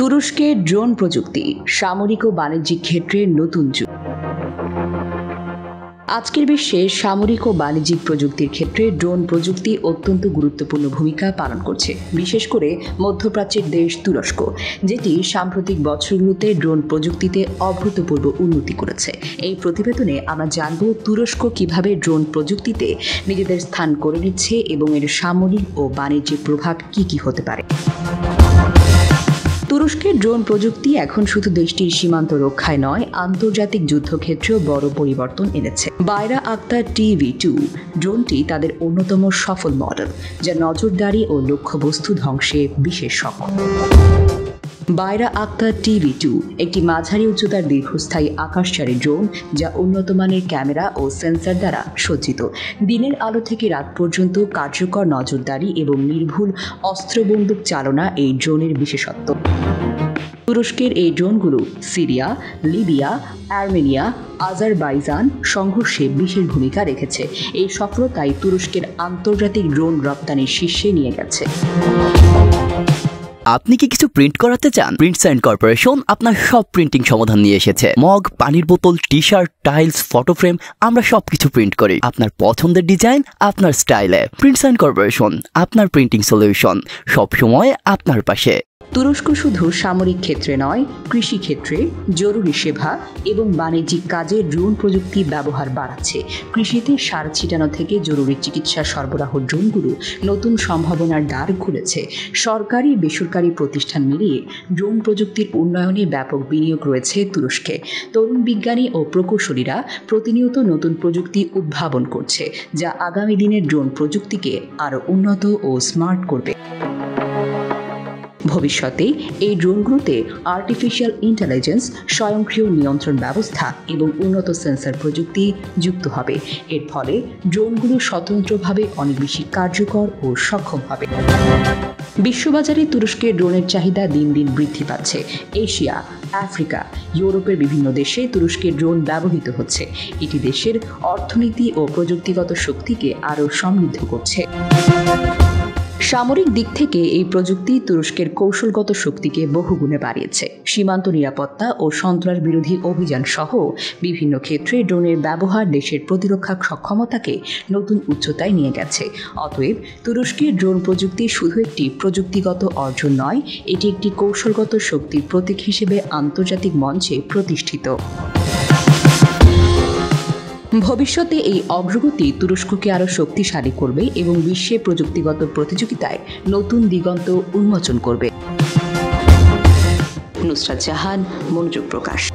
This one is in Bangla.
তুরস্কের ড্রোন প্রযুক্তি সামরিক ও বাণিজ্যিক ক্ষেত্রে নতুন যুগ। আজকের বিশ্বে সামরিক ও বাণিজ্যিক প্রযুক্তির ক্ষেত্রে ড্রোন প্রযুক্তি অত্যন্ত গুরুত্বপূর্ণ ভূমিকা পালন করছে, বিশেষ করে মধ্যপ্রাচ্যের দেশ তুরস্ক, যেটি সাম্প্রতিক বছরগুলোতে ড্রোন প্রযুক্তিতে অভূতপূর্ব উন্নতি করেছে। এই প্রতিবেদনে আমরা জানব তুরস্ক কিভাবে ড্রোন প্রযুক্তিতে নিজেদের স্থান করে নিচ্ছে এবং এর সামরিক ও বাণিজ্যিক প্রভাব কি হতে পারে। তুরস্কের ড্রোন প্রযুক্তি এখন শুধু দেশটির সীমান্ত রক্ষায় নয়, আন্তর্জাতিক যুদ্ধক্ষেত্রেও বড় পরিবর্তন এনেছে। বাইরাকতার TV2 ড্রোনটি তাদের অন্যতম সফল মডেল, যা নজরদারি ও লক্ষ্যবস্তু ধ্বংসে বিশেষ সক্ষম। বাইরাকতার TV2 একটি মাঝারি উচ্চতার দীর্ঘস্থায়ী আকাশচারী ড্রোন, যা উন্নত মানের ক্যামেরা ও সেন্সর দ্বারা সজ্জিত। দিনের আলো থেকে রাত পর্যন্ত কার্যকর নজরদারি এবং নির্ভুল অস্ত্রবন্দুক চালনা এই ড্রোনের বিশেষত্ব। তুরস্কের এই ড্রোনগুলো সিরিয়া, লিবিয়া, আর্মেনিয়া, আজারবাইজান সংঘর্ষে বিশেষ ভূমিকা রেখেছে। এই সফলতাই তুরস্কের আন্তর্জাতিক ড্রোন রপ্তানির শীর্ষে নিয়ে গেছে। আপনি কি কিছু প্রিন্ট করাতে চান? প্রিন্টস অ্যান্ড কর্পোরেশন আপনার সব প্রিন্টিং সমাধান নিয়ে এসেছে। মগ, পানির বোতল, টি-শার্ট, টাইলস, ফটো ফ্রেম, আমরা সবকিছু প্রিন্ট করি আপনার পছন্দের ডিজাইন, আপনার স্টাইলে। প্রিন্টস অ্যান্ড কর্পোরেশন, আপনার প্রিন্টিং সলিউশন, সবসময় আপনার পাশে। তুরস্ক শুধু সামরিক ক্ষেত্রে নয়, কৃষি ক্ষেত্রে, জরুরি সেবা এবং বাণিজ্যিক কাজে ড্রোন প্রযুক্তি ব্যবহার বাড়াচ্ছে। কৃষিতে সার ছিটানো থেকে জরুরি চিকিৎসা সরবরাহ ড্রোনগুলো নতুন সম্ভাবনার দ্বার খুলেছে। সরকারি বেসরকারি প্রতিষ্ঠান মিলিয়ে ড্রোন প্রযুক্তির উন্নয়নে ব্যাপক বিনিয়োগ রয়েছে তুরস্কে। তরুণ বিজ্ঞানী ও প্রকৌশলীরা প্রতিনিয়ত নতুন প্রযুক্তি উদ্ভাবন করছে, যা আগামী দিনের ড্রোন প্রযুক্তিকে আরও উন্নত ও স্মার্ট করবে। ভবিষ্যতে এই ড্রোনগুলোতে আর্টিফিশিয়াল ইন্টেলিজেন্স, স্বয়ংক্রিয় নিয়ন্ত্রণ ব্যবস্থা এবং উন্নত সেন্সর প্রযুক্তি যুক্ত হবে। এর ফলে ড্রোনগুলো স্বতন্ত্রভাবে অনেক বেশি কার্যকর ও সক্ষম হবে। বিশ্ববাজারে তুরস্কের ড্রোনের চাহিদা দিন দিন বৃদ্ধি পাচ্ছে। এশিয়া, আফ্রিকা, ইউরোপের বিভিন্ন দেশে তুরস্কের ড্রোন ব্যবহৃত হচ্ছে। এটি দেশের অর্থনীতি ও প্রযুক্তিগত শক্তিকে আরও সমৃদ্ধ করছে। সামরিক দিক থেকে এই প্রযুক্তি তুরস্কের কৌশলগত শক্তিকে বহুগুণে বাড়িয়েছে। সীমান্ত নিরাপত্তা ও সন্ত্রাস বিরোধী অভিযান সহ বিভিন্ন ক্ষেত্রে ড্রোনের ব্যবহার দেশের প্রতিরক্ষা সক্ষমতাকে নতুন উচ্চতায় নিয়ে গেছে। অতএব তুরস্কের ড্রোন প্রযুক্তি শুধু একটি প্রযুক্তিগত অর্জন নয়, এটি একটি কৌশলগত শক্তির প্রতীক হিসেবে আন্তর্জাতিক মঞ্চে প্রতিষ্ঠিত। ভবিষ্যতে এই অগ্রগতি তুরস্ককে আরও শক্তিশালী করবে এবং বিশ্বে প্রযুক্তিগত প্রতিযোগিতায় নতুন দিগন্ত উন্মোচন করবে। নুসরাত জাহান, মনোযোগ প্রকাশ।